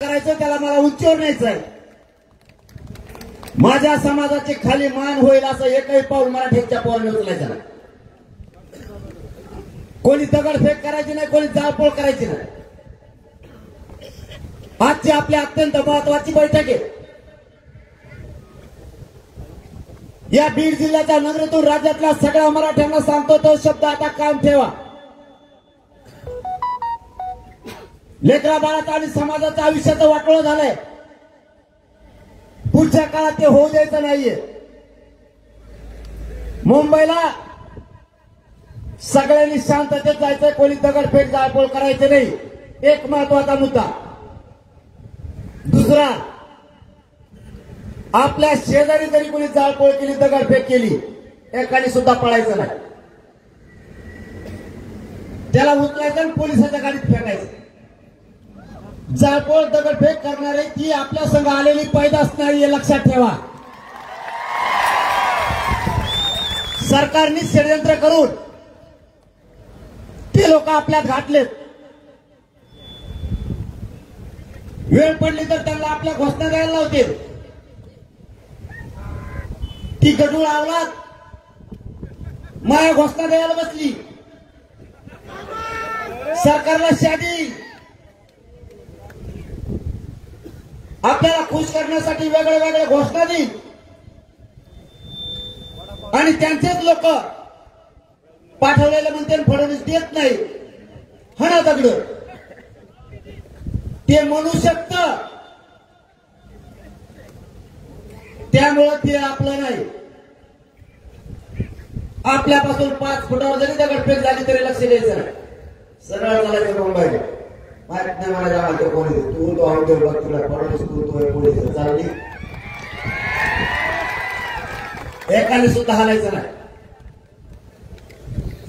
करायचं त्याला मला उंचीवर न्यायचंय. माझ्या समाजाची खाली मान होईल असं एकही पाऊल मराठीच्या पोराने उचलायचं नाही. कोणी दगडफेक करायची नाही, कोणी जाळपोळ करायची नाही. आजची आपली अत्यंत महत्वाची बैठक आहे. या बीड जिल्ह्याच्या नगरीतून राज्यातल्या सगळ्या मराठ्यांना सांगतो तो शब्द आता कायम ठेवा. लेकरा बाळाचं आणि समाजाचं आयुष्याचं वाटोळं झालंय. पुढच्या काळात ते होऊ द्यायचं नाहीये. मुंबईला सगळ्यांनी शांततेत जायचंय, कोणी दगडफेक जाळपोळ करायचं नाही. एक महत्वाचा मुद्दा. दुसरा, आपल्या शेजारी जरी कोणी जाळपोळ केली, दगडफेक केली, एकाने सुद्धा पळायचं नाही. त्याला उचलायचं आणि पोलिसाच्या गाडीत फेकायचं. जाळपोळ दगडफेक करणारे ती आपल्या संघ आलेली पैदास नाही, हे लक्षात ठेवा. सरकारने षडयंत्र करून ते लोक आपल्यात घातलेत. वेळ पडली तर त्यांना आपल्या घोषणा द्यायला लावतील. ती गडूळ आवलात माया घोषणा द्यायला बसली. सरकारला शादी आपल्याला खुश करण्यासाठी वेगळे वेगळे घोषणा देईल आणि त्यांचेच लोक पाठवलेले म्हणते फडणवीस देत नाही. हणा दगड ते म्हणू शकत, त्यामुळं ते आपलं नाही. आपल्यापासून 5 फुटावर जरी दगडफेक झाली तरी लक्ष द्यायचं नाही. सरळ चालायचं मुंबईला. माहित नाही मला जावा कोणी तू तो आवडतो बघ तुला फडणवीस तू तो पोलीस चालली. एकाने सुद्धा हालायचं नाही.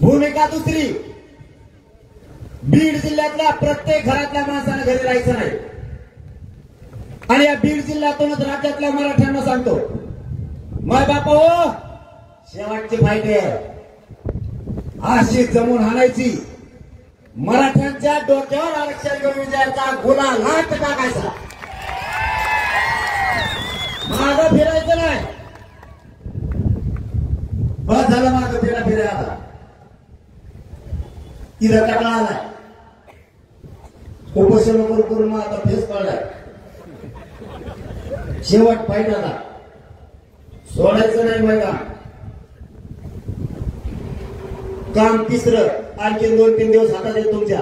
भूमिका दुसरी, बीड जिल्ह्यातल्या प्रत्येक घरातल्या माणसाने घरी राहायचं नाही. आणि या बीड जिल्ह्यातूनच राज्यातल्या मराठ्यांना सांगतो, माय बापा हो, शेवटची फाईट आहे. अशी जमून हाणायची. मराठ्यांच्या डोक्यावर आरक्षण घेऊन विजयाचा गुलाल लाट टाकायचा. मागं फिरायचं नाही. बस झालं मागं फिरायला. तिथं टाकला आलाय. उपोषण करून मग आता फेस पडलाय. शेवट फाईट आता सोडायचं नाही. मैदान काम तिसरं आणखी 2-3 दिवस हातात येईल तुमच्या.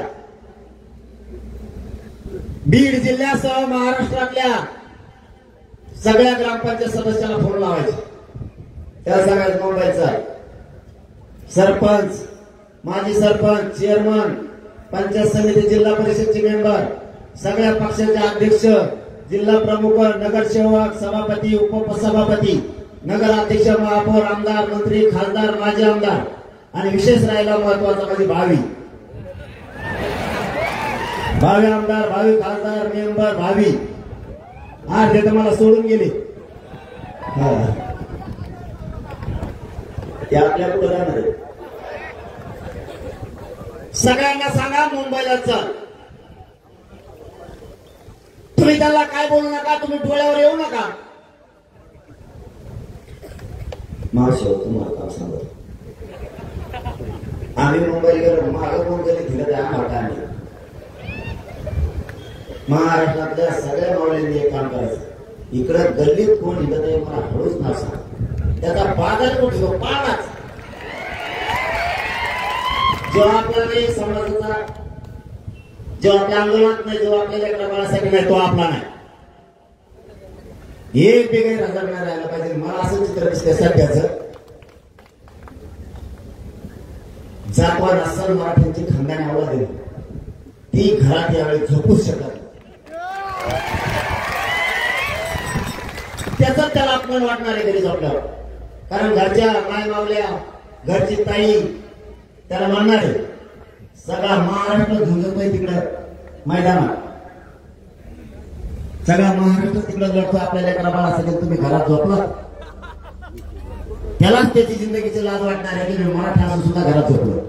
बीड जिल्ह्यासह महाराष्ट्रातल्या सगळ्या ग्रामपंचायत सदस्याला फोन लावायचे. त्या सगळ्यात मुंबईचा सरपंच, माजी सरपंच, चेअरमन, पंचायत समिती, जिल्हा परिषदचे मेंबर, सगळ्या पक्षाचे अध्यक्ष, जिल्हा प्रमुख, नगरसेवक, सभापती, उपसभापती, नगराध्यक्ष, महापौर, आमदार, मंत्री, खासदार, माजी आमदार आणि विशेष राहिला महत्वाचा म्हणजे भावी आमदार, भावी खासदार, मेंबर, भावी आज ते मला सोडून गेले. ते आपल्या कुठं राहणार आहे. सगळ्यांना सांगा मुंबईला चल. तुम्ही त्याला काय बोलू नका, तुम्ही डोळ्यावर येऊ नका. मावशी तुम्हाला काम सांगतो. आम्ही मुंबईला गेलो, मागं कोण गेले तिला त्या आम्हाला. महाराष्ट्रातल्या सगळ्या मावळ्यांनी एक काम करायचं. इकडं गल्लीत कोण इथं ते मला हळूच ना सांग. त्याचा पागल कुठे तो पाळाच. जो आपला नाही समाजाचा, जो आपल्या आंदोलनात नाही, जो आपल्या लेकरा बाळासाठी नाही, तो आपला नाही. एक बेगैर हजार नाही राहायला पाहिजे. मला असं चित्र दिसतंय सध्याचं. जातवाद असल मराठ्यांची खंडाने आवाज दिली, ती घरात यावेळी झोपूच शकत. त्याच त्याला अपमान वाटणार आहे घरी झोपल्यावर. कारण घरच्या माय मावल्या, घरची ताई त्याला म्हणणार आहे. सगळा महाराष्ट्र झुंजतोय तिकडे मैदानात. सगळा महाराष्ट्र तिकडे लढतो आपल्या लेकरा बाळासाठी. तुम्ही घरात झोपला त्यालाच त्याची जिंदगीची लाज वाटणार आहे की मी मराठा असून सुद्धा घरात झोपलो.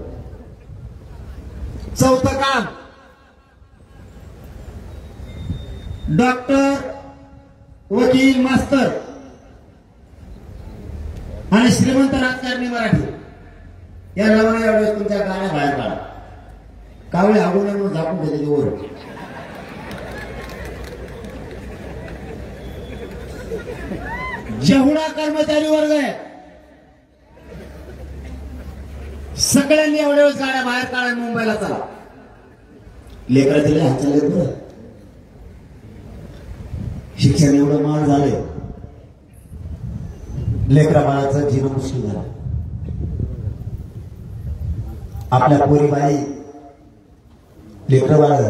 चौथं काम, डॉक्टर, वकील, मास्तर आणि श्रीमंत राजकारणी मराठी या नावाने यावेळेस तुमच्या गाण्या बाहेर काढा. कावळे आगोने म्हणून झाकून घेतले वर. जेवढा कर्मचारी वर्ग आहे सगळ्यांनी एवढ्या वेळेस गाड्या बाहेर काढा, मुंबईला चला. लेकरा दिले हात चालले बरं. शिक्षण एवढं महाग झालंय, लेकरा बाळाचं जीवन मुश्किल झालं. आपल्या पोरी बाई लेकर बाळ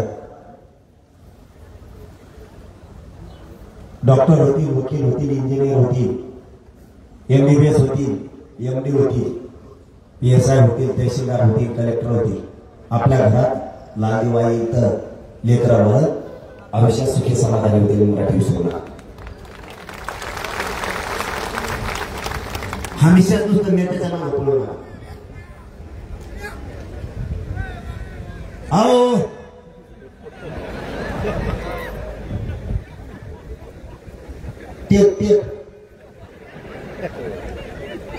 डॉक्टर होतील, वकील होतील, इंजिनियर होतील, MBBS होतील, MD होतील, PSI होतील, तहसीलदार होतील, कलेक्टर होतील. आपल्या घरात लाल दिवाळी तर लेकरा बाळ आयुष्यात सुखी समाधानी होतील. मराठी विसरू हमेशा नुसतं नेत्याच्या नाव बोलू नका. आओ टेक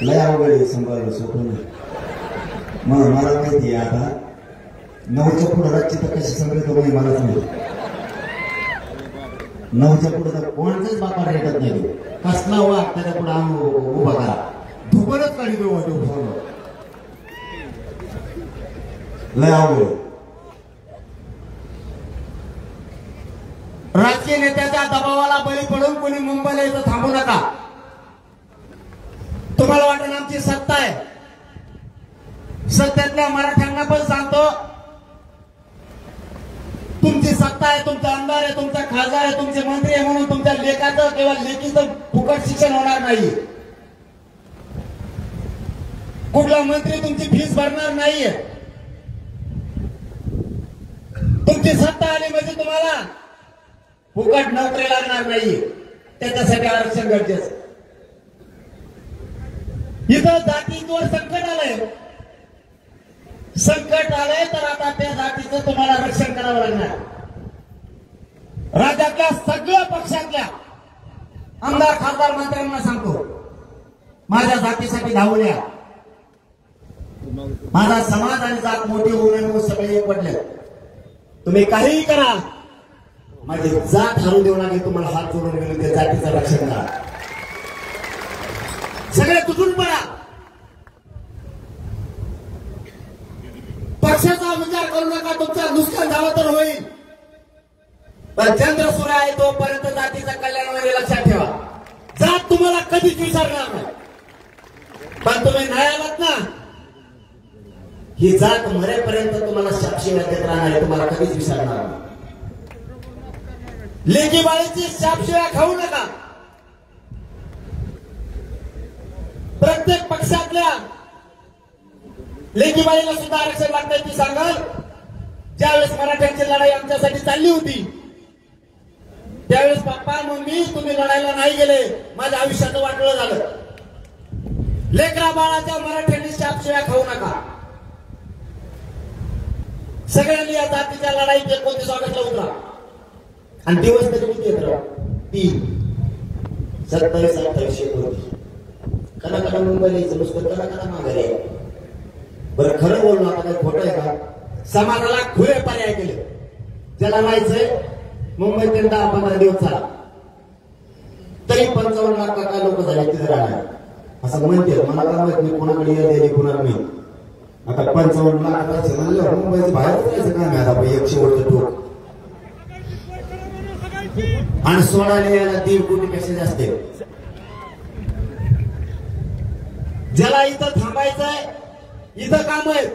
लय अवघड आहे, संभाळलं सोपं नाही. मग मला माहिती आहे आता 9च्या पुढे राज्य तर कशी सगळे तो काही मलाच नाही. 9च्या पुढे तर कोणाचाच बापा रेटत नाही. कसला वाघ त्याच्या पुढे उभा करा, धुबरच काढी देऊ लय अवघड. राजकीय नेत्याच्या दबावाला बळी पडून कोणी मुंबईला इथं थांबू नका. तुम्हाला वाटेल आमची सत्ता आहे, सत्तेतल्या मराठ्यांना पण सांगतो तुमची सत्ता आहे, तुमचा आमदार आहे, तुमचा खासदार आहे, तुमचे मंत्री आहे म्हणून तुमच्या लेखाचं किंवा लेखीचं फुकट शिक्षण होणार नाही. कुठला मंत्री तुमची फीस भरणार नाहीये. तुमची सत्ता आली म्हणजे तुम्हाला फुकट नोकरी लागणार नाही. त्याच्यासाठी आरक्षण गरजेचं. इथं जातीवर संकट आलंय, संकट आलंय तर आता त्या जातीचं तुम्हाला रक्षण करावं लागणार. राज्यातल्या सगळ्या पक्षातल्या आमदार, खासदार, मंत्र्यांना सांगतो माझ्या जातीसाठी धावून या. माझा समाज आणि जात मोठी होऊन सगळे एक पडले. तुम्ही काहीही करा, माझी जात हरवू देऊ नये. तुम्हाला हात जोडून गेलो त्या जातीचं रक्षण करा. सगळे तुटून पडा. पक्षाचा विचार करू नका. तुमचं नुकसान झालं तर होईल, पण चंद्र सूर्य आहे तोपर्यंत जातीचं कल्याण वगैरे लक्षात ठेवा. जात तुम्हाला कधीच विसरणार नाही. पण तुम्ही नाही आलात ना, ही जात मरेपर्यंत तुम्हाला शापशिवाय देत राहणार आहे. तुम्हाला कधीच विसरणार नाही. लेकी बाळीची शापशिवाय खाऊ नका. प्रत्येक पक्षातल्या लेकी बाळीला सुद्धा आरक्षण लागतंय. ती सांगाल ज्यावेळेस मराठ्यांची लढाई आमच्यासाठी चालली होती त्यावेळेस पप्पा, मम्मी तुम्ही लढायला नाही गेले, माझ्या आयुष्याचं वाटलं झालं. लेकरा बाळाच्या मराठ्यांनी शापशिवाय खाऊ नका. सगळ्यांनी या जातीच्या लढाईत 29 ऑगस्टला उतरा. आणि दिवस कधी किती येत राहा 3 27 28 एकोणतीस कला मुंबईला यायचं नुसतं कला माघारी आहे. बरं खरं बोललो आता काही खोटं आहे का? समाजाला खुले पर्याय केले. ज्याला राहायचंय मुंबईत 10-15 दिवस झाला तरी 55 लाख काय लोक झाले तिथे राहणार असं म्हणते. मला काय माहित मी कोणाकडे येते कोणाला नाही. आता 55 लाख म्हणलं मुंबईचं बाहेर जायचं काय नाही. आता 100 वर्ष टोक आणि सोडायला यायला 1.5 कोटीपेक्षा जास्त आहे. ज्याला इथं थांबायचंय, इथं काम आहे,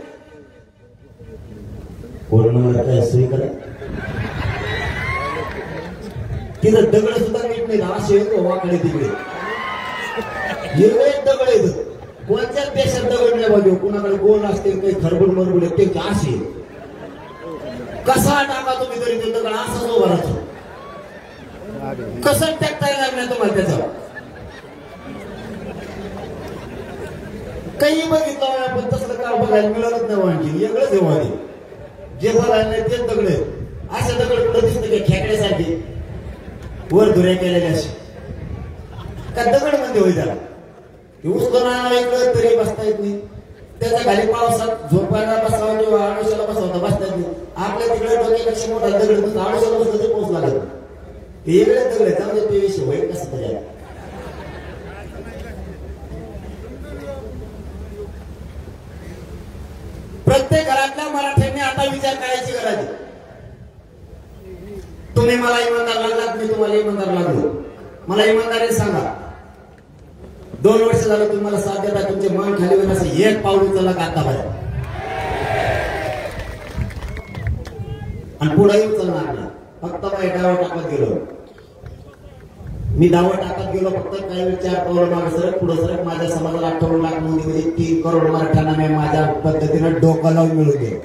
पूर्ण काय सोयी करा. तिथं दगड सुद्धा नीट नाही. असे वाकडे तिकडे एक दगड येत. कोणत्याच देशात दगड नाही बाजू. कुणाकडे गोल असते काही खरबड मरबड ते असे कसा टाका तुम्ही तरी ते दगड असाच उभा राहतो. कसं टाकता येणार नाही तुम्हाला त्याचं. काही बघितलं आपण तसलं काम बघायला मिळत नाही. आणखी वेगळंच आहे. जे बघायला नाही तेच दगड. असे दगड कुठं दिसतं की खेकड्यासारखे वर धुऱ्या केलेल्या अशी का दगड मध्ये होईल त्याला उचलून इकडं तरी बसता येत नाही. त्याच्या खाली पावसात झोपायला बसावं किंवा आडोशाला बसवता बसता येत नाही. आपल्या तिकडे डोक्यापेक्षा मोठा दगड बसतो आडोशाला बसतो तरी पाऊस लागत ते इकडे दगड चांगले ते विषय होईल कसं तरी. प्रत्येक घरातल्या मराठ्यांनी आता विचार करायची गरज आहे. तुम्ही मला इमानदार लागलात मी तुम्हाला इमानदार लागलो. मला इमानदारीने सांगा 2 वर्ष झालं तुम्हाला साथ देता तुमचे मन खाली होईल असं एक पाऊल उचलला का आता बाहेर आणि पुढेही उचलणार नाही. फक्त काही डावा टाकत गेलो मी डावा टाकत गेलो फक्त काही विचार पाऊल मागे सरक पुढे सरक माझ्या समाजाला 18 लाख नोंदी म्हणजे 3 करोड मराठ्यांना मी माझ्या पद्धतीनं डोकं लावून मिळू दे.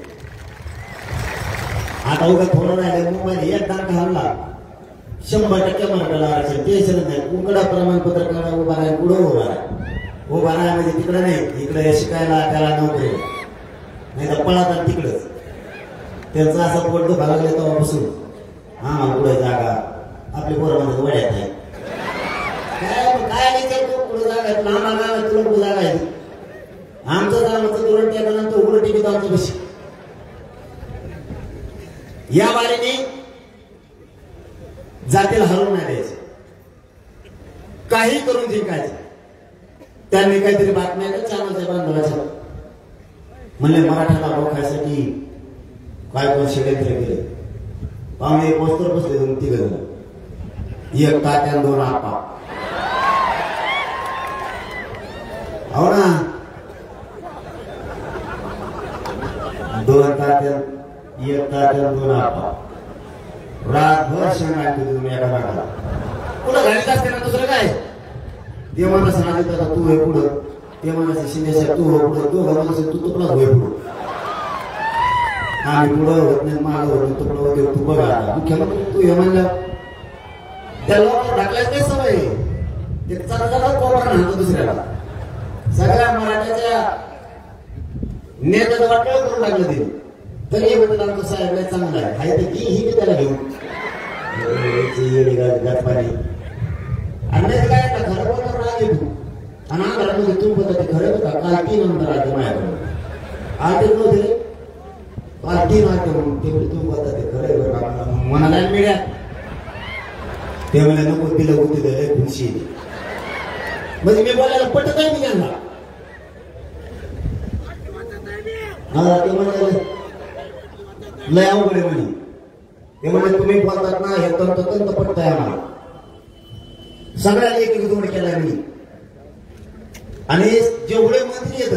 आता उगा थोडं राहिलं मुंबईत एक दांडा हल्ला 100% मराठ्याला आरक्षण टेन्शन नाही. उकडा प्रमाणपत्र करा उभा राहा पुढे उभा राहा म्हणजे तिकडे नाही इकडे शिकायला त्याला नोकरी नाही तर पळातात तिकडच त्यांचं असं पोट दुखा लागले तेव्हापासून हा पुढे जागा आपली पोरं म्हणतात वड्यात आहे काय विचारतो पुढे जागा आम्हाला तुला पुढे जागा आहे आमचं जाण्याचं धोरण त्यानंतर उघडं टिकत आमचं बशी या बारीने जातीला हरवून नाही द्यायचं काही करून जिंकायचं. त्यांनी काहीतरी बातम्या चॅनलच्या बांधवाच्या म्हणले मराठ्याला रोखायसाठी काय कोण षडयंत्र केले. पाहुणे पोस्टर बसले 2-3 जण एक तात्या 2 आपा हो ना 2 तात्या 1 तात्या 2 आपा रातभर शेंगा तुम्ही एका भागाला पुढं घालीत असते ना दुसरं काय ते म्हणा सांगितलं तू हे पुढं ते म्हणायचं शिंदे तू हो पुढं तू म्हणायचं तू तुकडा होय पुढं आम्ही पुढं होत नाही मागं होत नाही तुकडं होते तू बघा मुख्यमंत्री तू हे म्हणलं त्या लोकांना ढकलायचं ते सवय ते चांगला कोपरा नाही दुसऱ्याला सगळ्या मराठ्याच्या नेत्याचं वाटलं करून टाकलं ते तरी म्हणतात आमचं साहेब चांगलं आहे हाय तर ही त्याला घेऊन पाणी आणि काय खरं बोलणार राहिले तू आणि घरामध्ये तू बोलता ते खरं होता काल 3 नंतर आले माझ्याकडे आठ नव्हते काल 3 आले म्हणून ते तू बोलता ते खरं म्हणाला मिळ्या ते मला नको दिलं होते लय खुशी म्हणजे मी बोलायला पटत आहे मी त्यांना हा ते म्हणाले लय अवघड म्हणे ते म्हणजे तुम्ही बोलतात ना हे तंत पटत आहे आम्हाला सगळ्याला एक जोड केला मी आणि जेवढे मंत्री येत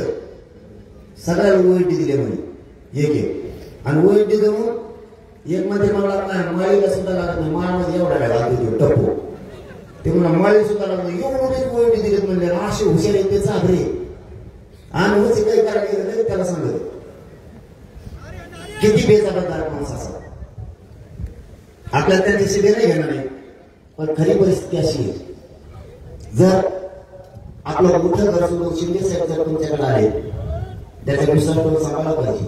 सगळ्याला ओएटी दिले म्हणे एक आणि ओएटी देऊन एक मध्ये मला माळीला सुद्धा लागत नाही माळमध्ये एवढा काय लागतो टप्पो ते म्हणा माळी सुद्धा लागत नाही एवढेच ओएटी दिलेत म्हणजे असे हुशार येते चाबरे आणि होते काही करायला गेलं नाही त्याला सांगत किती बेजबाबदार माणूस असा आपल्याला त्यांची शिबे नाही घेणार नाही पण खरी परिस्थिती अशी आहे जर आपलं मोठं घर सोडून शिंदे साहेब जर तुमच्याकडे आले त्याच्या विसर्जन सांभाळलं पाहिजे.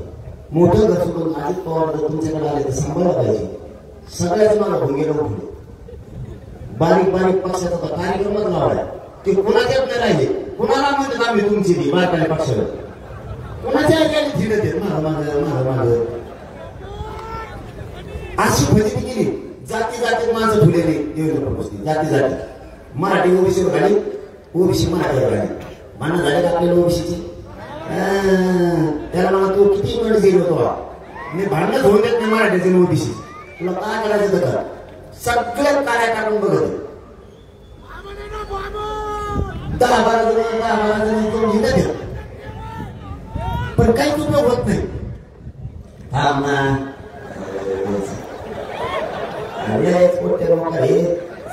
मोठं घर सोडून अजित पवार जर तुमच्याकडे आले तर सांभाळलं पाहिजे. सगळ्याच मला भूमिकेला उठले बारीक पक्षाचा कार्यक्रमच लावलाय ते कुणाच्याच नाही राहिले कुणाला म्हणतात आम्ही तुमची ती बारकाल्या पक्षाला कुणाच्या झिडत येत माग अशी फजिती केली जाती माणसं ठेवलेली देवेंद्र फडणवीस जाती मराठी ओबीसीवर घाली ओबीसी मराठीवर घाली म्हणणं झाले का आपल्याला ओबीसीची त्याला मला तो किती वेळ गेलो होतो मी भांडणच होऊन देत नाही मराठीचे ओबीसी तुला काय करायचं तर सगळ्या कार्य टाकून बघत 10-12 जण हिंडत येत पण काहीच उपयोग होत नाही. हा ना मोठ्या लोकांना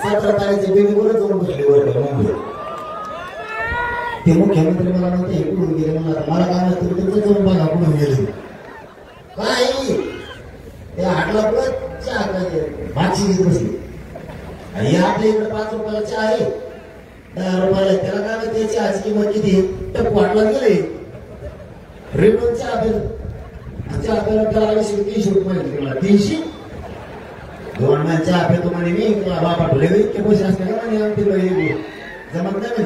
17 तारखेचे बेबीवर जाऊन बसले मुंबई ते मुख्यमंत्री मला नव्हते हे कुठून गेले मला काय नसतं तिकडे जाऊन बघा कुठून गेले काय ते हाटला भाजी घेत बसली आणि आपल्या इकडे 5 रुपयाला चहा आहे 10 रुपयाला त्याला काय माहिती चहाची किंमत किती तर वाटला गेले रेडून चहा प्यायला त्याला 300 रुपये 300 दोन माणसं आपल्या तुम्हाला मी बाबा पाठवले इतके पैसे असले जमत नाही म्हणजे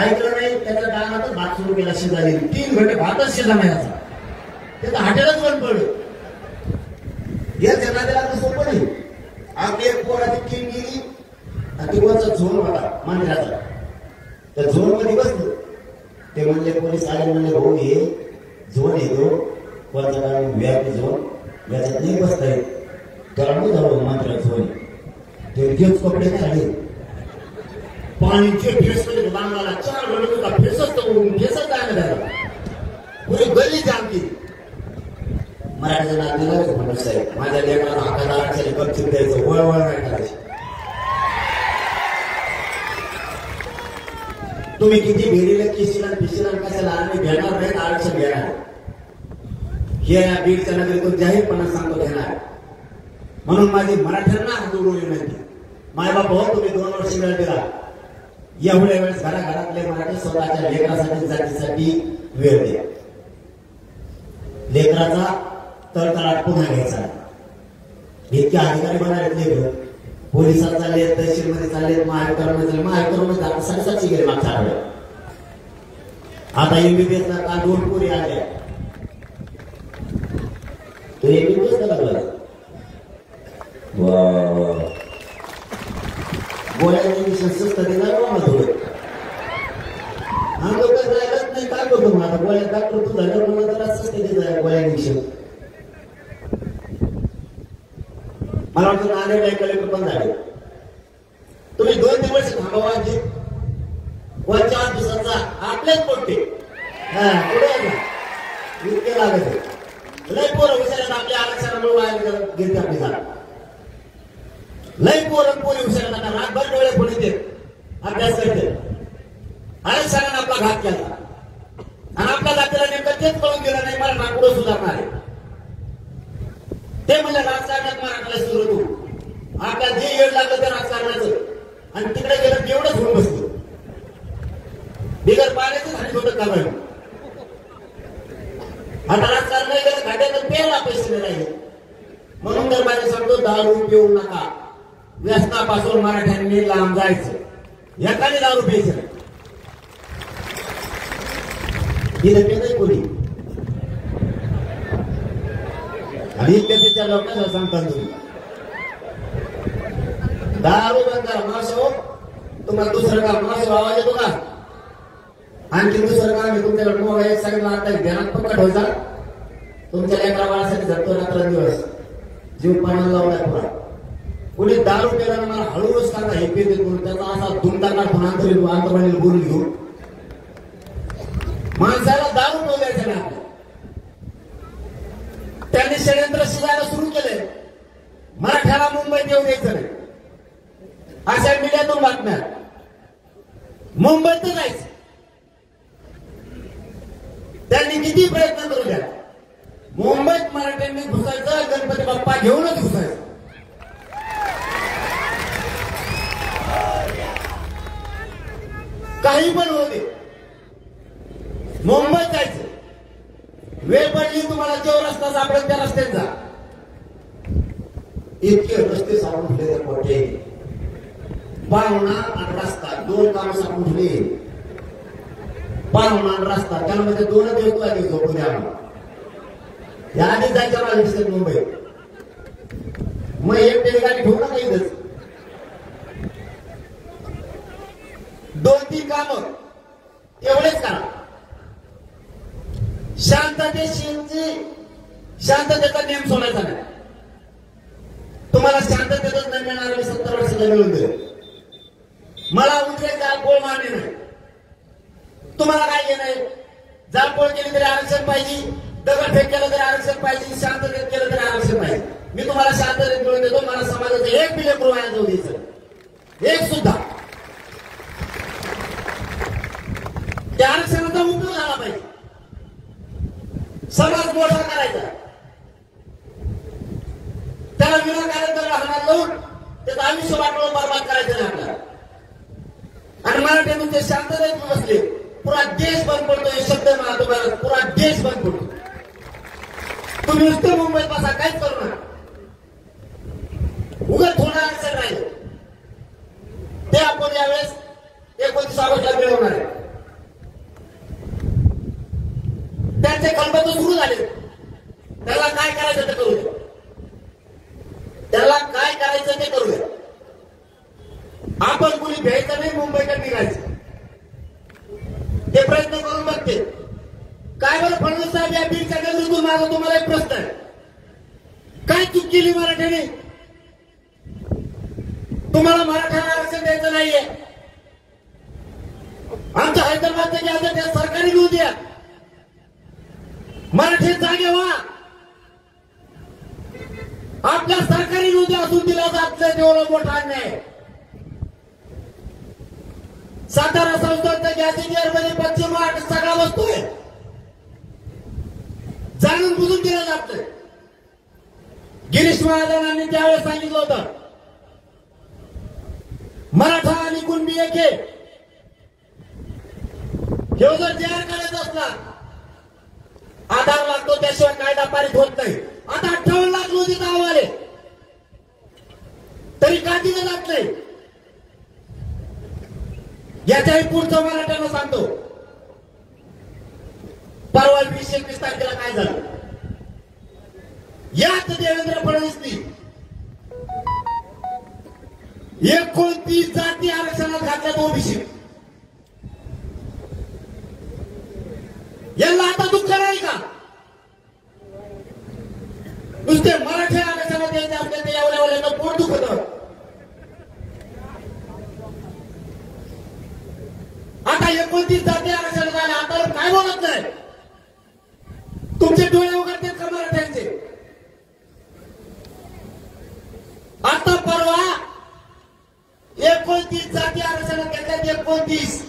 ऐकलं नाही त्याच्या दानातच भात सुरू केला शिजायला 3 घंटे भातच शिजा नाही याचा त्याचं हॉटेलच बंद पडलं या जनादेला सोपं नाही आपली एक पोराची टीम गेली आणि ती वरचा झोन होता मंदिराचा त्या झोन मध्ये बसलो ते म्हणले पोलीस आले म्हणले भाऊ हे झोन येतो वरचा काय व्यापी झोन याच्यात नाही बसता येत त्याला नाही जाऊ मंदिरात झोन ते घेऊच कपडे नाही आले पाणीचे फेस मध्ये बांधला 4 घंटे होता फेसच काय ना त्याला पुरी गल्ली जाम केली मराठी नातीला म्हणत साहेब माझ्या लेकराला हाताला गपचिप द्यायचं वळवळ नाही करायची तुम्ही किती भेरीला किशीला पिशीला कशाला आम्ही घेणार नाहीत आरक्षण घेणार हे या बीडच्या नगरीतून जाहीरपणा सांगतो घेणार म्हणून माझी मराठ्यांना हात जोडून विनंती मायबाप हो तुम्ही 2 वर्ष वेळ दिला एवढ्या वेळेस घराघरातले मराठी स्वतःच्या लेकरासाठी जातीसाठी वेळ द्या लेकराचा तळतळाट पुन्हा घ्यायचा इतके अधिकारी बनायला लेकर पोलिसात चालले तहसील मध्ये चालले महावितरणमध्ये आता 7:30 गेले मागच्या आठवड्यात आता MBBS ला काल 2 पोरी आल्या तो MBBS ला लागला गोळ्यांनी स्वस्त देणार मला थोडं हा लोक जायलाच नाही काय करतो मग आता गोळ्या डॉक्टर तू झाल्यावर मला जरा स्वस्त देत गोळ्या इंजेक्शन मला वाटतं नांदेड कलेक्टर पण झाले तुम्ही 2 दिवस थांबावा कोणत्या दिवसाचा आपलेच पोट्टे पुढे इतके लागत लय पोरं हुशार आपल्या आरक्षणामुळे व्हायला गेले आपली झाला लय पोरं पोरी हुशार रातभर डोळे पुढे देत अभ्यास करते आरक्षणाने आपला घात केला आणि आपल्या जातीला नेमकं तेच कळून गेलं नाही मला नागपूर सुधारणार आहे ते म्हणजे राजकारणात मराठाला सुरू तू आपल्याला जे येड लागलं ते राजकारणाचं आणि तिकडे गेलं तेवढंच होऊन बसतो बिगर पाण्याचं आणि छोटं काम आता राजकारण गेलं खात्यात पेरला पैसे नाही म्हणून तर माझे सांगतो दारू पिऊ नका व्यसनापासून मराठ्यांनी लांब जायचं एकाने दारू प्यायचं नाही नाही कोणी आणि इतक्या लोकांना सांगता तुम्ही दारू बंद करा मासो तुम्हाला दुसरं काम मासो आवाज येतो का आणखी दुसरं काम आहे तुमच्याकडे मोबाईल सांगितलं आता ध्यानात पक्का ठेवायचा तुमच्या लेकरा बाळासाठी झटतो रात्रंदिवस जीव पाण्याला लावलाय पुरा कुणी दारू प्यायला मला हळूच सांगा हे पेते त्याचा असा तुमचा आंतरवाणीला बोलून घेऊ माणसाला दारू पिऊ द्यायचं नाही आपल्याला त्यांनी षडयंत्र शिजायला सुरू केले मराठ्याला मुंबईत येऊ द्यायचं नाही अशा मीडियातून बातम्या मुंबईत जायचं त्यांनी किती प्रयत्न करू द्या मुंबईत मराठ्यांनी घुसायचं गणपती बाप्पा घेऊनच घुसायचं काही पण होऊ दे मुंबईत जायचं वेळ पडली तुम्हाला जो रस्ता सापडेल त्या रस्त्यात जा इतके रस्ते सापडून ठेवले मोठे पाहुणा आणि रस्ता 2 काम सापडून ठेवले पाहुणा आणि रस्ता त्याला म्हणजे 2 दिवस आधी झोपून द्या या आधी जायच्या मला दिसत मुंबईत मग एक गाडी ठेवू नका इथंच 2-3 काम एवढेच करा शांततेचा नियम सोडायचा नाही तुम्हाला शांततेतच नाही मिळणार मी 70 वर्षाला मिळून दिले मला उद्रेक जाळपोळ मान्य नाही तुम्हाला काय घेणं आहे जाळपोळ केली तरी आरक्षण पाहिजे दगडफेक केलं तरी आरक्षण पाहिजे शांततेत केलं तरी आरक्षण पाहिजे मी तुम्हाला शांततेत मिळून देतो मला समाजाचं 1 बिलियन रुपया जाऊ द्यायचं एक सुद्धा त्या आरक्षणाचा उपयोग झाला पाहिजे समाज मोठा करायचा त्याला विनाकारण हातात लावून त्याचं आयुष्य वाटवून बरबाद करायचं नाही आपल्याला आणि मराठ्यातून ते शांततेत बसले पुरा देश बंद पडतो हे शब्द मला तुम्हाला पुरा देश बंद पडतो तुम्ही नुसतं मुंबईत बसा काहीच करू नका उगाच थोडं आरक्षण राहिलं ते आपण यावेळेस 29 ऑगस्टला मिळवणार आहे. त्यांचे कल्पना सुरू झाले. त्याला काय करायचं ते करूया. त्याला काय करायचं ते करूया. आपण कुणी भ्यायचं नाही. मुंबईकडे निघायचं ते प्रयत्न करून बघते. काय बरं फडणवीस साहेब या बीडच्या नगरीतून माझा तुम्हाला एक प्रश्न आहे. काय चूक केली मराठ्याने? तुम्हाला मराठ्याला आरक्षण द्यायचं नाहीये. आमच्या हैदराबादचं घ्यायचं त्या सरकारी घेऊ द्या. मराठी जागे व्हा. आपल्या सरकारी घेऊ द्या असून दिला जात नाही तेवढं मोठा अन्याय. सातारा संस्थांच्या गॅस इंजिनियर मध्ये पश्चिम महाराष्ट्र सगळा बसतोय. जाणून बुजून दिला जात नाही. गिरीश महाजनांनी त्यावेळेस सांगितलं होतं मराठा आणि कुणबी एक आहे. हे जर तयार करायचं असला आधार लागतो त्याशिवाय कायदा पारित होत नाही. आता 58 लाख नोंदीत अहवाल तरी का दिलं जात नाही? याच्याही पुढचं मराठ्यांना सांगतो. परवा 20-21 तारखेला काय झालं? याच देवेंद्र फडणवीसनी 29 जाती आरक्षणात घातल्यात ओबीसी. यांना आता दुःख नाही का? नुसते मराठी आरक्षणात द्यायचे आपल्या ते एवढ्या पोट दुखत. आता 29 जाती आरक्षणात आले. आता काय बोलत नाही? तुमचे डोळे उघडतात का मराठ्यांचे? आता परवा 29 जाती आरक्षणात घेतल्यात. 29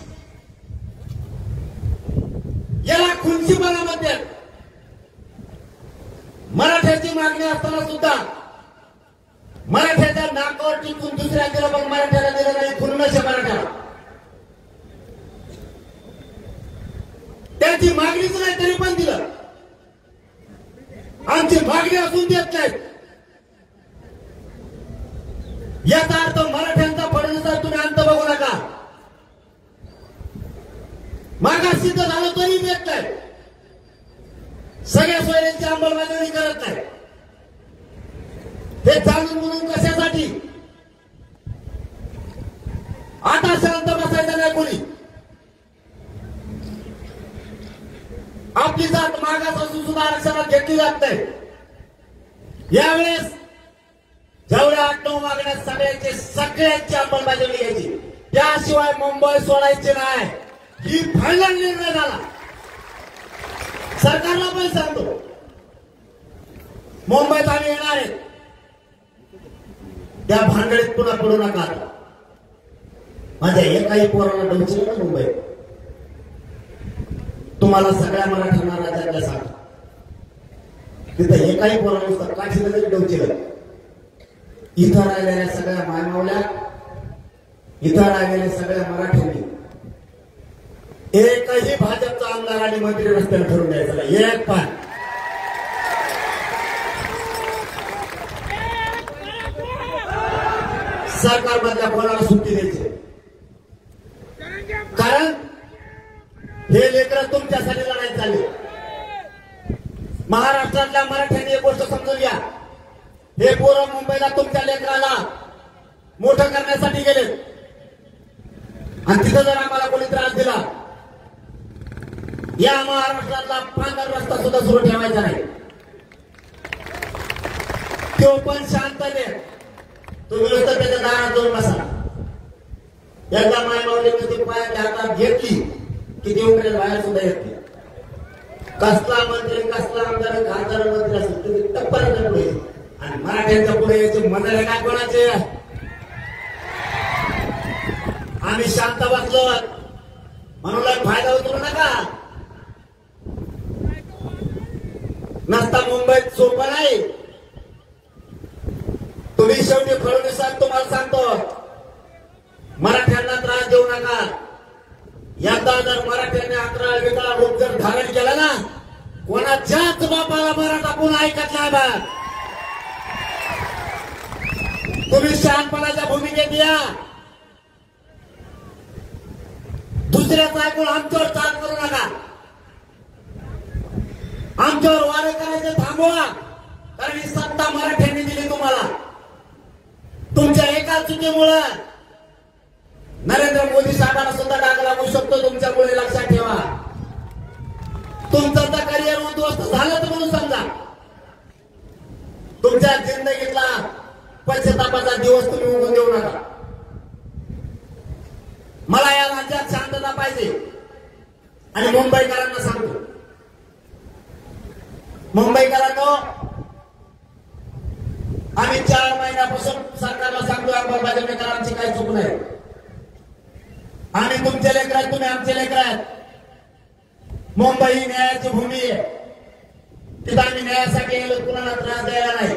याला खुनशीपणा म्हणतात. मराठ्याची मागणी असताना सुद्धा मराठ्याच्या नाकावर टिकून दुसऱ्या दिलं पण मराठ्याला दिलं नाही. खुन्नस मराठ्याला त्यांची मागणीच नाही तरी पण दिलं. आमची मागणी असून देत नाहीत. याचा अर्थ मराठ्यांचा फडणवीस तुम्ही अंत बघू नका. मागास सिद्ध झालं तरी देत नाही. सगळ्या सोयऱ्यांची अंमलबजावणी करत नाही. हे जाणून म्हणून कशासाठी? आता शांत बसायचं नाही कोणी. आपली जात मागास असून सुद्धा आरक्षणात घेतली जात नाही. यावेळेस जेवढ्या 8-9 मागण्या सगळ्यांची अंमलबजावणी घ्यायची. त्याशिवाय मुंबई सोडायची नाही. ही फायनल निर्णय झाला. सरकारला पण सांगतो मुंबईत आम्ही येणार आहे. त्या भानगडीत पुन्हा पडू नका. माझ्या एकाही पोराला डोचलं ना मुंबईत. तुम्हाला सगळ्या मराठ्यांना राज्यातल्या सांगतो तिथं एकाही पोराला नुसतं काठीला जरी डोचलं. इथं राहिलेल्या सगळ्या मायमावल्या, इथं राहिलेल्या सगळ्या मराठ्यांनी एकही भाजपचा आमदार आणि मंत्री रस्त्यावर ठरवून द्यायचा नाही. एक पण. सरकारमधल्या कोणाला सुट्टी द्यायची? कारण हे लेकरं तुमच्यासाठी लढाई चालली. महाराष्ट्रातल्या मराठ्यांनी एक गोष्ट समजून घ्या. हे पोरं मुंबईला तुमच्या लेकराला मोठं करण्यासाठी गेले आणि तिथं जर आम्हाला कोणी त्रास दिला या महाराष्ट्रातला पांढरा रस्ता सुद्धा सुरू ठेवायचा नाही. तो पण शांतने तुम्ही नुसतं त्याच्या दारात जाऊन बसा. एकदा मायमावलीने ती पायाच्या हातात घेतली की ती उघडेल बाहेर सुद्धा येते. कसला मंत्री कसला आमदार खासदार मंत्री असेल तुम्ही टप्प्याच्या पुढे आणि मराठ्यांच्या पुढे यायचे मंडळ काय कोणाचे? आम्ही शांत बसलो म्हणून फायदा उचलू नका. नसता मुंबईत सोपं नाही. तुम्ही शेवटी फडणवीस साहेब तुम्हाला सांगतो मराठ्यांना त्रास देऊ नका. यंदा जर मराठ्यांनी 11 रूप जर धारण केलं ना कोणाच्याच बापाला मराठा पुन्हा ऐकत नाही. तुम्ही शहाणपणाच्या भूमिकेत या. दुसऱ्याचं ऐकून आमच्यावर चाल करू नका. आमच्यावर वारे करायचे थांबवा. कारण ही सत्ता मराठ्यांनी दिली तुम्हाला. तुमच्या एका चुकीमुळे नरेंद्र मोदी साहेबांना सुद्धा डाग लागू शकतो. तुमच्यामुळे लक्षात ठेवा. तुमचं तर करिअर उद्ध्वस्त झालं म्हणून समजा. तुमच्या जिंदगीतला पश्चातापाचा दिवस तुम्ही उगवून देऊ नका. मला या राज्यात शांतता पाहिजे. आणि मुंबईकरांना सांगतो, मुंबईकरांनो, आम्ही 4 महिन्यापासून सरकारला सांगतो अंमलबजावणी करा. आमची काही चूक नाही. आम्ही तुमचे लेकर आहेत, तुम्ही आमचे लेकर आहेत. मुंबई ही न्यायाची भूमी आहे. तिथं आम्ही न्यायासाठी गेलो, कुणाला त्रास द्यायला नाही.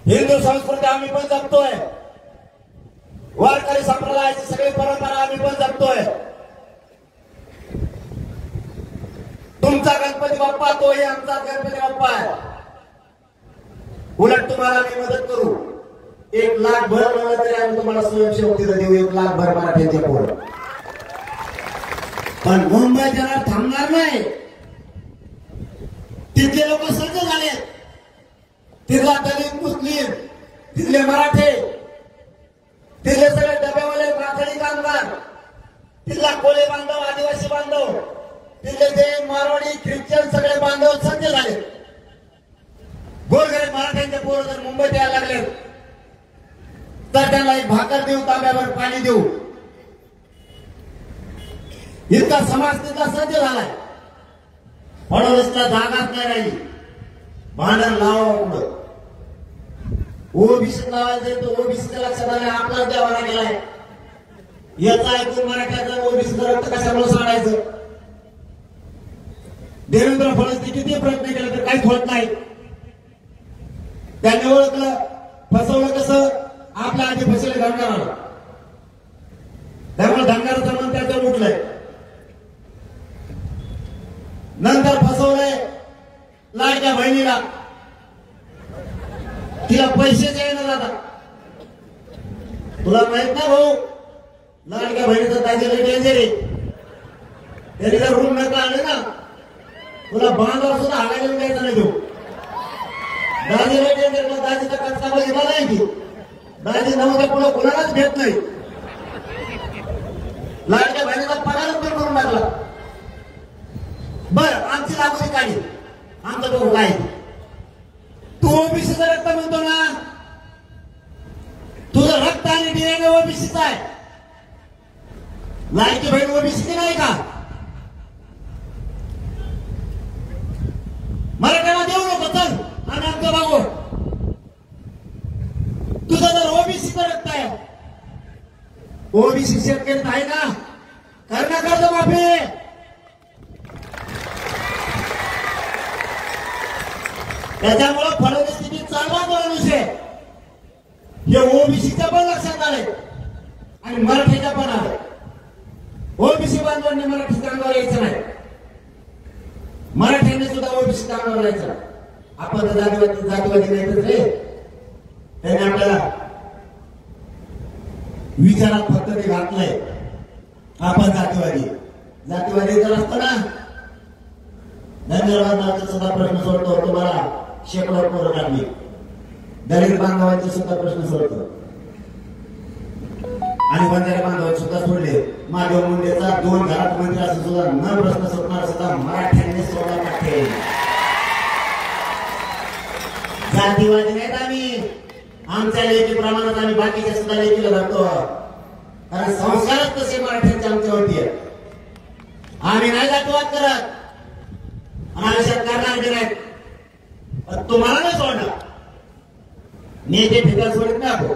हिंदू संस्कृती आम्ही पण जपतोय. वारकरी संप्रदायाची सगळी परंपरा आम्ही पण जपतोय. तुमचा गणपती बाप्पा तोही आमचा गणपती बाप्पा आहे. उलट तुम्हाला आम्ही मदत करू. 1 लाख भर म्हणलं तरी आम्ही तुम्हाला स्वयंसेवक तिथं देऊ. 1 लाख भर मराठ्यांच्या पोरं. पण मुंबई जरा थांबणार नाही. तिथले लोक सज्ज झाले. तिथला दलित, मुस्लिम, तिथले मराठे, तिथले सगळे डब्यावाले माथाडी कामगार, तिथला कोळी बांधव, आदिवासी बांधव, तिथले जैन, मारवाडी, ख्रिश्चन सगळे बांधव सज्ज झाले. गोरगरीब मराठ्यांचे पोरं जर मुंबईत यायला लागले तर त्यांना एक भाकर देऊ, तांब्यावर पाणी देऊ. इतका समाज तिथला सज्ज झालाय. फडणवीसला जागाच नाही राहिली. भांडण लावा पुढं. ओबीसी लावायचं तर ओबीसीच्या लक्षात आलं आपलाच देवाना गेलाय. याचा ऐकून मराठ्याचं ओबीसीचं रक्त कशामुळे सांडायचं. देवेंद्र फडणवीस किती प्रयत्न केले तर काहीच होत नाही. त्यांनी ओळखलं, फसवलं कसं. आपल्या आधी फसले धनगराला. त्यामुळे धनगराचं मन त्याच्यावर उठलंय. नंतर फसवलंय लाडक्या बहिणीला. तिला पैसे द्यायला जातात. तुला माहित ना भाऊ, लाडक्या बहिणीचं दाजीला डेंजर आहे. त्यांनी जर रूम न काढले ना, तुला बांधावर सुद्धा हाडायला द्यायचं नाही. देऊ दाजीला डेंजर. मग दाजीचा कचरा बघितला नाही की दाजी नव्हत्या पुढे कुणालाच भेट नाही. लाडक्या बहिणीचा पगारच पण करून टाकला. बर आमची लागवडी काढी. आमचं डोकं काय. तू ओबीसीचं रक्त म्हणतो ना, तुझं रक्त आणि डीएनए ओबीसीचं आहे. लाडकी बहीण ओबीसीची नाही का. मराठ्याला देऊ नको. चल आणि आमचं बाबू, तुझं जर ओबीसीचं रक्त आहे, ओबीसी शेतकरी आहे ना, कर ना कर्ज माफी. त्याच्यामुळे फडणवीस किती चालवा माणूस आहे हे ओबीसीच्या पण लक्षात आले आणि मराठीच्या पण आले. ओबीसी बांधवांनी मराठीच्या अंगावर यायचं नाही. मराठ्यांनी सुद्धा ओबीसीच्या अंगावर यायचं नाही. आपण तर जातीवादी नाही रे. त्यांनी आपल्याला विचारात फक्त ते घातलंय आपण जातीवादी जर असतं ना, धनगरबांधवांचा सुद्धा प्रश्न सोडतो. तुम्हाला शेकडो पोरं काढली. दलित बांधवांचे सुद्धा प्रश्न सोडतो आणि बंजारा बांधवांचे सुद्धा सोडले. माधव मुंडेचा 2 घरात मंदिर असं सुद्धा न प्रश्न सोडणार सुद्धा मराठ्यांनी सोडला टाके. जातीवादी नाहीत आम्ही. आमच्या लेखीप्रमाणात आम्ही बाकीच्या सुद्धा लेखीला धरतो. कारण संस्कारच तसे मराठ्यांचे आमच्यावरती आहे. आम्ही नाही जातीवाद करत. आयुष्यात करणार बी नाही. तुम्हाला नाही सोडणार. नेते ठिकाण सोडत नाही आपण.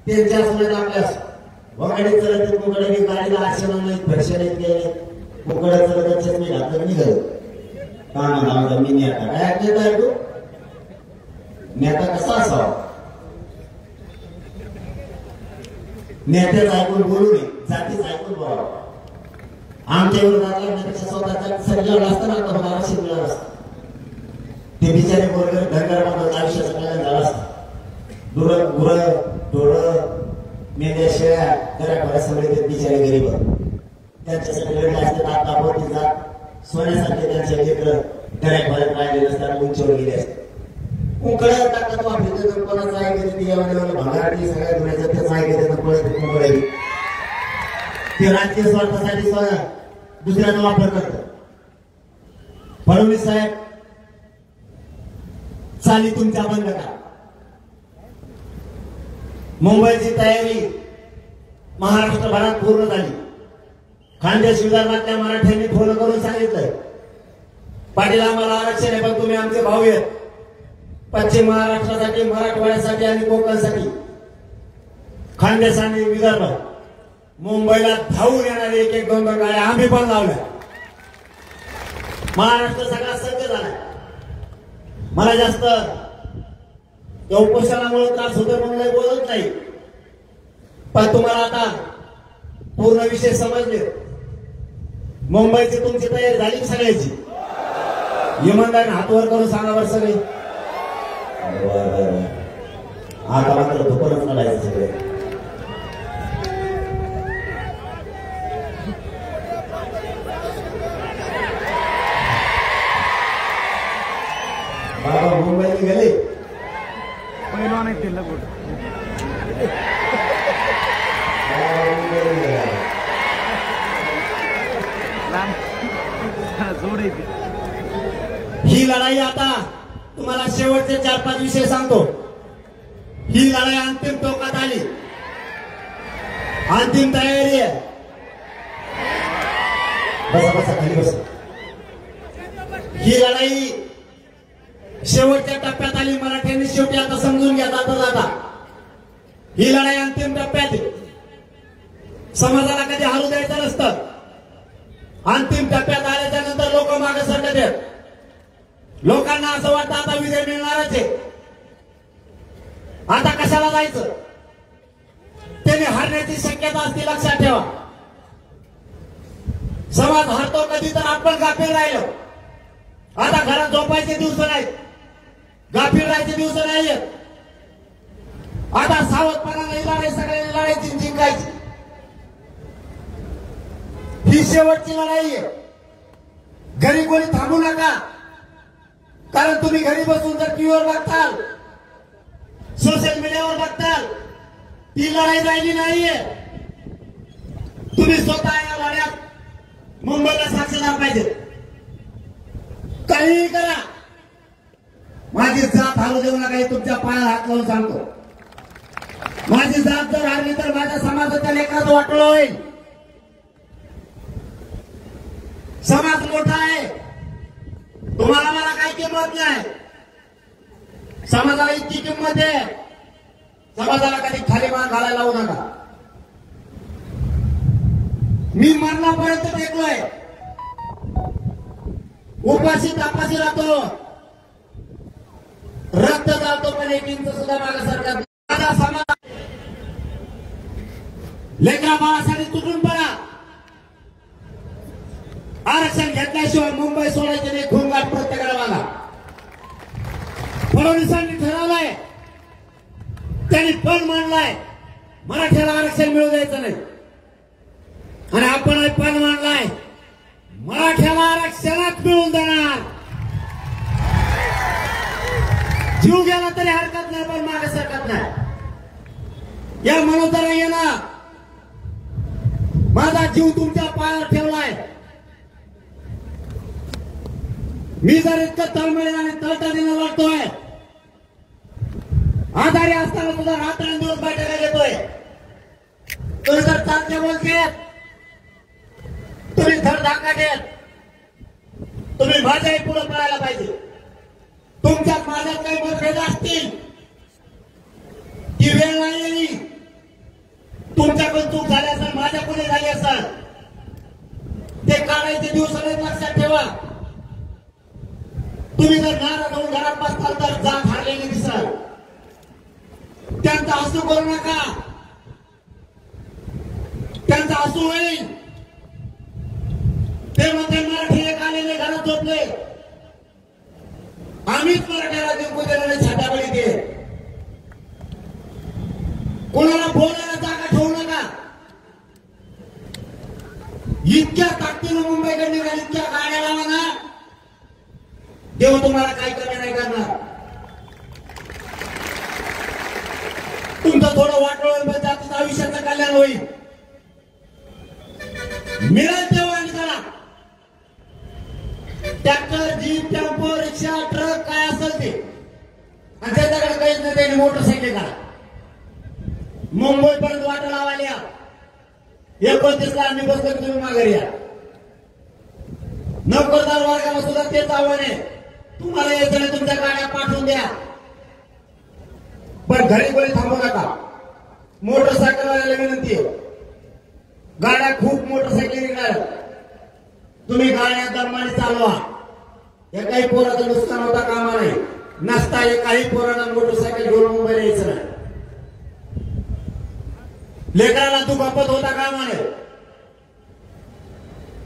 त्यांच्या असण्यात आपल्यास वगडे चलत मुकडे गाडीला आशेला नाही, भरशे नाहीत गेले. मुकडे चलत मी घातलं निघाल. का मी नेता काय नेता आहे तू. नेता कसा असावा. नेत्याच ऐकून बोलू नये, जातीच ऐकून बोलावं. आमच्या विरोधात लग्नापेक्षा स्वतःच्या सगळ्याला असताना आता होणार शिकलेलं असतं. ते बिचारे बोलले धनगर बांधवाचं आयुष्य सगळ्यांना झालं असतं. डोळं मेंढ्या शेळ्या घरात सगळे ते बिचारे गरीब त्यांच्यासाठी वेळ असते तापावरती जात सोन्यासारखे त्यांच्या लेकर घरात राहिले नसताना उंचीवर गेले असते उकळ्या ताकद वापरते तर कोणाचं ऐकते ती भंगारटी सगळ्या धुण्याचं तेच ऐकते तर पळत ते राजकीय स्वार्थासाठी दुसऱ्याचा वापर करतात. फडणवीस साहेब चाली तुमच्या बंद करा. मुंबईची तयारी महाराष्ट्रभरात पूर्ण झाली. खानदेश विदर्भातल्या मराठ्यांनी फोन करून सांगितलंय पाटील आम्हाला आरक्षण आहे पण तुम्ही आमचे भाऊ आहेत. पश्चिम महाराष्ट्रासाठी मराठवाड्यासाठी आणि कोकणसाठी खानदेश आणि विदर्भ मुंबईला धावून येणारे एक एक दोन गाड्या आम्ही पण लावल्या. महाराष्ट्र सगळा सज्ज झाला. मला जास्त उपोषणामुळे त्रास होतो म्हणून बोलत नाही पण तुम्हाला आता पूर्ण विषय समजले. मुंबईची तुमची तयारी झाली सगळ्याची. इमानदार हातवर करून सांगा बरं सगळे. आता मात्र दुकानच काढायचं सगळे. बाबा मुंबईला गेले पहिलवान आहे ते लगोट जोड येते. ही लढाई आता तुम्हाला शेवटचे 4-5 विषय सांगतो. ही लढाई अंतिम टोकात आली. अंतिम तयारी आहे. बसा खाली बसा. ही लढाई शेवटच्या टप्प्यात आली. मराठ्यांनी शेवटी आता समजून घ्या जाता ही लढाई अंतिम टप्प्यात आहे. समाजाला कधी हारू द्यायचं नसतं. अंतिम टप्प्यात आल्याच्या नंतर लोक मागे सरकत आहेत. लोकांना असं वाटतं आता विजय मिळणारच आहे. आता कशाला जायचं. त्याने हारण्याची शक्यता असते लक्षात ठेवा. समाज हारतो कधी तर आपण गाफील राहिलो. आता घरात झोपायचे दिवस नाहीत. गाफील राहायचे दिवस नाहीयेत. आता सावधपणाने लढाई सगळ्यांनी लढायची जिंकायची. ही शेवटची लढाई आहे. घरी कोणी थांबू नका. कारण तुम्ही घरी बसून जर टीव्हीवर बघताल सोशल मीडियावर बघताल ती लढाई राहिली नाहीये. तुम्ही स्वतः या लढ्यात मुंबईला साक्षीदार पाहिजे. काहीही करा. माझी जात हारू देऊ नका हे तुमच्या पायाला हात लावून सांगतो. माझी जात जर हारली तर माझ्या समाजाच्या लेकराचं वाटोळं होईल. समाज मोठा आहे. तुम्हाला मला काही किंमत नाही. समाजाला इतकी किंमत आहे. समाजाला कधी खाली मान घालायला लावू नका. मी मरणापर्यंत टेकलोय. उपाशी तापाशी राहतो. रक्त जातो पण एक इंच सुद्धा माझ्या सरकार माझा समाज लेकरा बाळासाठी तुटून पडा. आरक्षण घेतल्याशिवाय मुंबई सोडायचे नाही. घोंगाट प्रत्येकाला बघा. फडणवीसांनी ठरवलंय. त्यांनी पण मांडलाय मराठ्याला आरक्षण मिळू द्यायचं नाही. आणि आपण पण मांडलाय मराठ्याला आरक्षणात मिळवून देणार. जीव गेला तरी हरकत नाही पण मागे सरकत नाही. या मनोदरा येणार. माझा जीव तुमच्या पायावर ठेवलाय. मी जर इतकं तळमळीने आणि तळतळीने लढतोय. आधारी असताना तुझा रात्रंदिवस बैठका घेतोय. तुम्ही जर चांगले बोलते तुम्ही धडधाकट आहेत. तुम्ही माझ्याही पुढे पळायला पाहिजे. तुमच्यात माझ्यात काही मतभेद असतील ती वेळ नाही. तुमच्याकडून चूक झाली असेल माझ्याकडे झाली असेल ते काढायचे दिवस लक्षात ठेवा. तुम्ही जर नाराज होऊन घरात बसताल तर जात हारलेली दिसाल. त्यांचा हसू करू नका. त्यांचा हसू होईल. ते म्हणते मराठी एक आलेले घरात झोपले. आम्हीच मराठ्याला जिंकू देणारे छाटाबळी ते. कोणाला बोलायला जागा ठेवू नका. इतक्या ताकदीनं मुंबईकडे निघाल, इतक्या गाड्या लावा ना, देव तुम्हाला काही कमी नाही करणार. तुमचं थोडं वाटोळ जातीचं आयुष्याचं कल्याण होईल. मिळेल तेव्हा आणि करा. ट्रॅक्टर, जीप, टेम्पो, रिक्षा, ट्रक काय असेल ते, आणि त्याच्याकडे काहीच नाही, त्यांनी मोटरसायकल करा. मुंबईपर्यंत वाटा लावायला 29 ला आम्ही बसलो, तुम्ही माघारी या. नोकरदार वर्गाला सुद्धा तेच आव्हान आहे. तुम्हाला यायचं नाही, तुमच्या गाड्या पाठवून द्या, पण घरी कोणी थांबू नका. मोटरसायकलवाल्याला विनंती आहे, गाड्या खूप मोटरसायकल निघाल्या, तुम्ही गाड्या दमाने चालवा. एकाही पोराचं नुकसान होता कामा नाही. नसता एकाही पोराला मोटरसायकल घेऊन मुंबईला यायचं नाही. लेकराला दुखापत होता कामा नाही.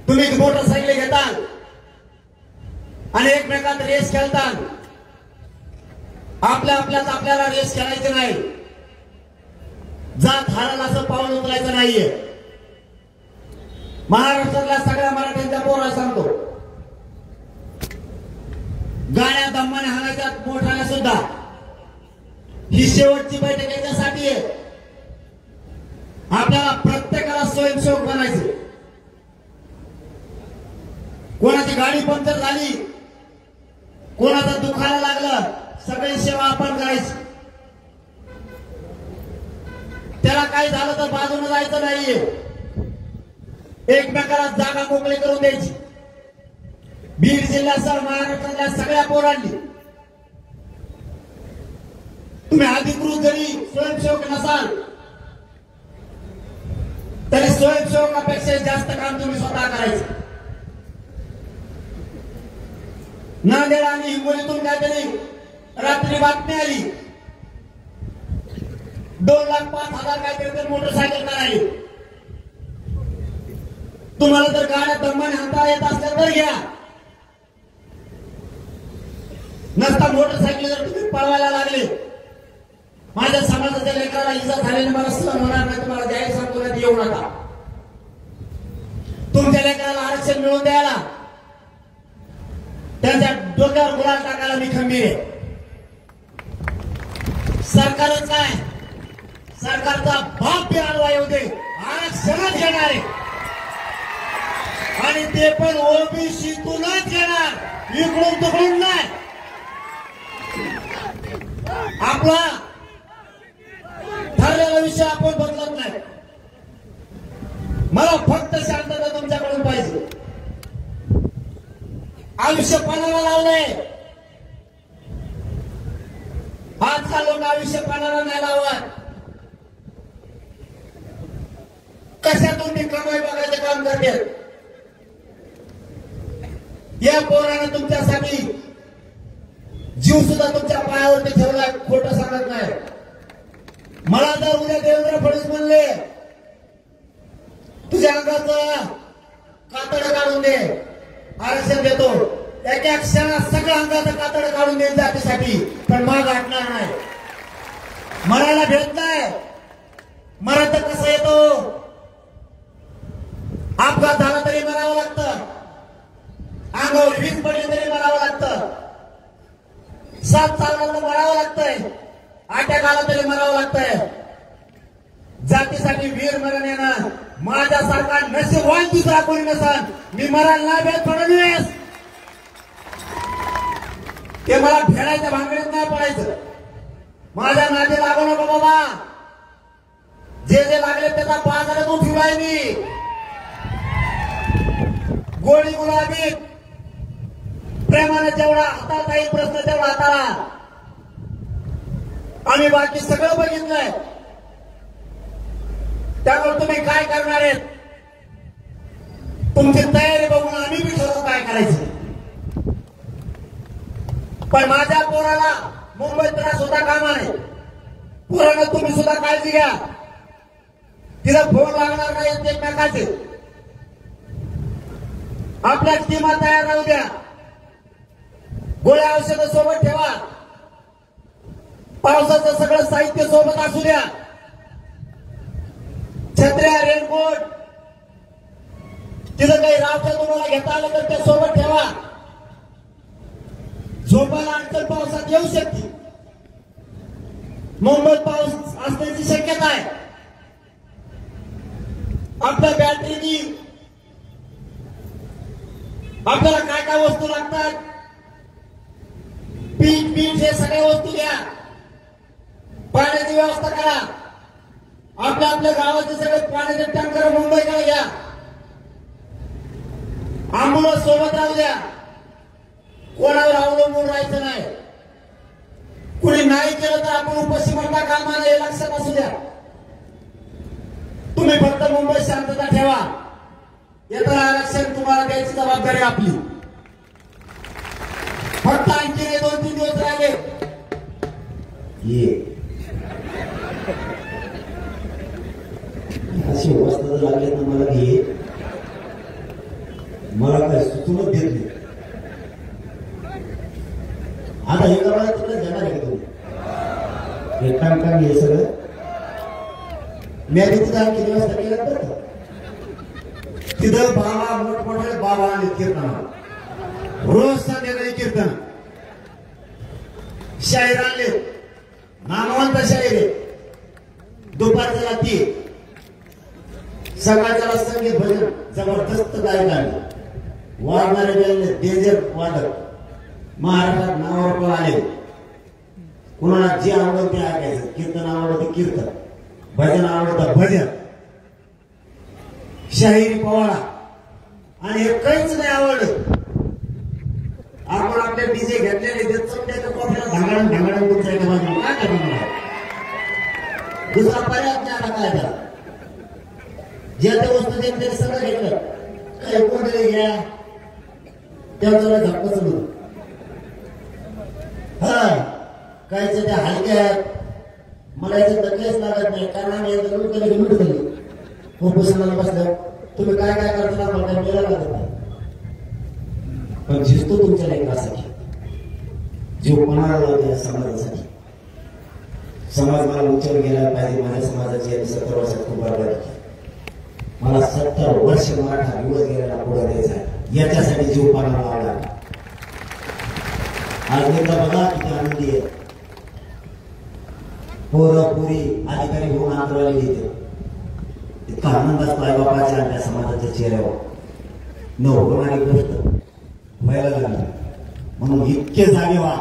तुम्ही मोटरसायकल घेताल आणि एकमेकात रेस खेळताल. आपल्याला रेस खेळायची नाही. जात हाराला असं पाऊल उचलायचं नाहीये. महाराष्ट्रातल्या सगळ्या मराठ्यांच्या पोराला सांगतो, गाड्या दमाने हाणायच्या, मोठ्याला सुद्धा. ही शेवटची बैठक याच्यासाठी आहे. आपल्याला प्रत्येकाला स्वयंसेवक बनायचे. कोणाची गाडी पंक्चर झाली, कोणाचं दुखायला लागलं, सगळी सेवा आपण करायची. त्याला काही झालं तर बाजूने जायचं नाहीये. एकमेकाला जागा मोकळी करून द्यायची. बीड जिल्ह्यासह महाराष्ट्रातल्या सगळ्या पोरांनी, तुम्ही अधिकृत जरी स्वयंसेवक नसाल तरी स्वयंसेवकापेक्षा जास्त काम तुम्ही स्वतः करायचं. नांदेड आणि हिंगोलीतून काहीतरी रात्री बातमी आली, 2,05,000 काहीतरी मोटरसायकल करायली. तुम्हाला जर गाड्या दमाने हाता येत असल्या तर घ्या, नसता मोटरसायकल जर तुम्ही पळवायला लागले, माझ्या समाजाच्या लेकराला इजा झालेली मला सहन होणार नाही. तुम्हाला जाहीर सांगतो, येऊ नका. तुमच्या लेकराला आरक्षण मिळवून द्यायला, त्यांच्या डोक्यावर गुलाल टाकायला मी खंबीर आहे. सरकारच काय, सरकारचा बाप बी आडवा येऊ दे, आरक्षणच घेणार आहे, आणि ते पण ओबीसीतूनच घेणार, इकडून तिकडून नाही. आपला ठरलेला विषय आपण बदलत नाही. मला फक्त शांतता तुमच्याकडून पाहिजे. आयुष्य पणाला लावलंय. आजकाल लोक आयुष्य पणाला नाही लावत. कशातून ती कमाई बघायचं काम करते. या पोराने तुमच्यासाठी जीव सुद्धा तुमच्या पायावरती ठेवलाय, खोटं सांगत नाही. मला जर उद्या देवेंद्र फडणवीस म्हणले तुझ्या अंगाचं कातड काढून दे, आरक्षण देतो, एका क्षणात सगळं अंगाचं कातड काढून देईल जातीसाठी, पण माग हटणार नाही. मरायला भेट नाही. मरत कसं येतो, अपघात झाला तरी मरावं लागतं, अंगावर वीज पडली तरी मरावं लागतं, साथ चालला तर मरावं लागतंय, अटॅक आला तरी मरावं लागतंय. जातीसाठी वीर मरण येणं माझ्यासारखा नशीबवान दुसरा कोणी नसन. मी मरायला नाही भेट फडणवीस, ते मला फेडायच्या भांगडीत नाही पडायचं. माझ्या नादी लागू नको बाबा. जे जे लागले त्याचा बाजारात उठवाय मी. गोळी गुलाबी प्रेमाने जेवढा हातात येईल प्रश्न तेवढा हाताला. आम्ही बाकी सगळं बघितलंय. त्यामुळे तुम्ही काय करणार आहेत, तुमची तयारी बघून आम्ही बी ठरवू काय करायचं. पण माझ्या पोराला मुंबईत त्रास होता कामा नये. पोरानं तुम्ही सुद्धा काळजी घ्या. तिला फोन लागणार नाही एकमेकाचे. आपल्या टीमा तयार राहू द्या. गोळ्या औषधं सोबत ठेवा. पावसाचं सगळं साहित्य सोबत असू द्या. छत्र्या रेनकोट तिथं काही रावच्या तुम्हाला घेता आलं तर त्या सोबत ठेवा. झोपायला अडचण पावसात येऊ शकते. मुंबईत पाऊस असण्याची शक्यता आहे. आपल्या बॅटरीनी आपल्याला काय काय वस्तू लागतात, पीठ हे सगळ्या वस्तू घ्या. पाण्याची व्यवस्था करा. आपल्या आपल्या गावाचे सगळे पाण्याचे टँकर मुंबईकडे घ्या. आम्हाला सोबत राहू द्या. कोणावर अवलंबून राहायचं नाही. कुणी नाही केलं तर आपण उपाशी म्हणता कामा नये, लक्षात असू द्या. तुम्ही फक्त मुंबईत शांतता ठेवा. येतं आरक्षण तुम्हाला द्यायची जबाबदारी आपली. फक्त आणखी 2-3 दिवस राहिले. अशी अवस्था जर लागली तर मला घे, मला काय सुचूनच देत नाही. आता हे करायला तुला जाणार आहे का तुम्ही? एक काम हे सगळं मी तिथं काम किती वाजता केलं तर तिथं बाबा मोठमोठे बाबा आणि कीर्तन, रोज संध्याकाळी कीर्तन, शाहीर आणले, नामवंत शाहीर आहे. दुपारच्याला ती, सकाळच्याला संगीत भजन जबरदस्त गायक आले. वाढणारे गेले डेंजर वादक महाराष्ट्रात नावावर आले. कुणाला जे आवडत ते ऐकायचं. कीर्तन आवडतं कीर्तन, भजन आवडतं भजन, शाहिरी पोवाडा. आणि हे काहीच नाही आवडलं. आपण आपले डीजे घेतलेले चमड्याच्या कॉफीला धांगडण धांगडण तुमच्या बाजूला काय करणार? दुसरा पर्याय नाही आला काय त्याला. ज्या त्या वस्तू देत त्याने सगळं घेतलं. काही कोणतरी घ्या त्याला झटका चढून कायच्या त्या हलक्यात मला याच्यात दखलेच लागत नाही. कारण आम्ही मिळत झाली उपोषणाला बसलं. तुम्ही काय काय करता मला काय मिळायला लागत नाही. पण झिजतो तुमच्या लेकरासाठी, जीव पणाला लावतो या समाजासाठी. समाज मला उंचावर गेला पाहिजे. माझ्या समाजाची 70 वर्षात खूप बरोबर. मला 70 वर्ष मराठा दिवस गेलेला पुढे द्यायचा आहे. याच्यासाठी जीव पणाला लावला. आज एकदा बघा किती आनंदी आहे. पोरं पुरी अधिकारी होऊन आंदोलन येते. इतका आनंद असतो आई बापाच्या आणि त्या समाजाच्या चेहऱ्यावर. न होणारी गोष्ट व्हायला लागली म्हणून इतके जागे व्हा.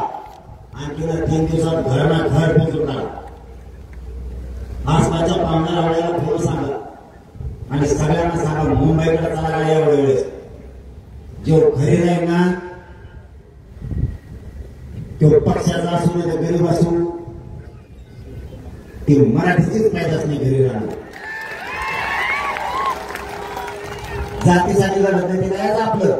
आणखी 3 दिवसात घर ना घर पोचून आसपासच्या पाहुण्या रावड्याला फोन सांगा आणि सगळ्यांना सांगा मुंबईकडे चला गाड्या वेळेस. जो घरी राहील ना तो पक्षाचा असू नये गरीब असू ती मराठीचीच पाहिजेच नाही घरी राहणार. जातीसाठी लढत नाही ते काय आपलं.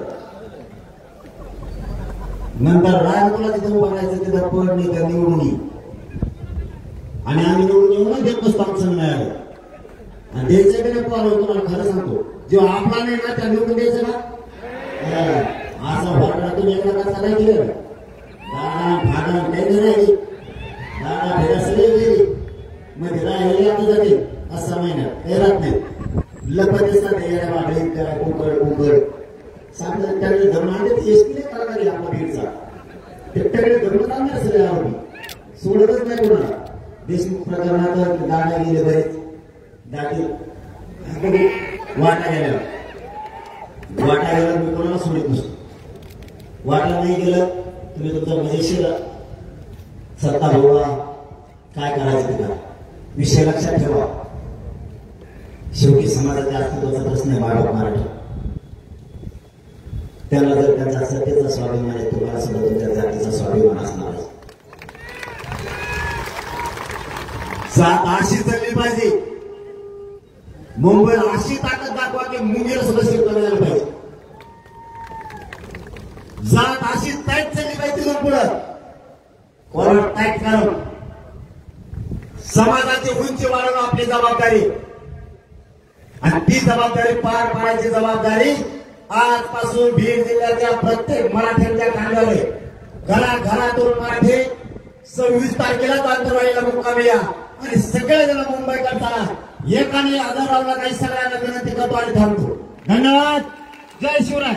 नंतर राजकुला तिथं बघायचं तिथं पड नाही तर निवडून येईल. आणि आम्ही निवडून येऊन देत नसतो आमचं मिळालं. आणि द्यायचं की नाही पाहिलं तुम्हाला खरं सांगतो. जेव्हा आपला नाही ना त्या निवडून द्यायचं ना असं भरला तुम्ही एका कसा नाही केलं. दादा भागा काही नाही दादा भेटा सगळे गेली मध्ये राहिले आता जाते. असा महिना काही राहत नाही. लपत असतात याला वाढेल काय कुंकड कुंकड सांगतात. त्यावेळी धर्म आणले एसटीने करणारे आपला बीडचा त्यावेळी धर्म आणले सगळे आरोपी सोडतच नाही कोणाला. देशमुख प्रकरणात दादा गेले बरेच दाखल वाटा गेल्या. वाटा गेला मी कोणाला सोडित नसतो. वाटा नाही गेलं तुम्ही तुमचा मजेशीर सत्ता भोगा काय करायचं ते करा. विषय लक्षात ठेवा. शेवटी समाजाच्या अस्तित्वाचा प्रश्न आहे बाळक मराठी. त्याला जर त्यांचा सत्तेचा स्वाभिमान आहे तुम्हाला सुद्धा तुमच्या जातीचा स्वाभिमान असणार आहे. जात अशी चालली पाहिजे. मुंबईला अशी ताकद दाखवा की मुंबईला सुद्धा शिकवलं पाहिजे. जात अशी टाईट चालली पाहिजे. तिथून पुढं कोणाला टाईट करून समाजाची उंची वाढवणं आपली जबाबदारी. आणि ती जबाबदारी पार पाडायची जबाबदारी आजपासून बीड जिल्ह्याच्या प्रत्येक मराठ्यांच्या खांद्यावर आहे. घराघरातून मराठी 26 तारखेला तांतरवाडीला मुक्कामी या. आणि सगळेजण मुंबईकरता एकाने आदर लावला काही सगळ्यांना विनंती करतो आणि थांबतो. धन्यवाद. जय शिवराय.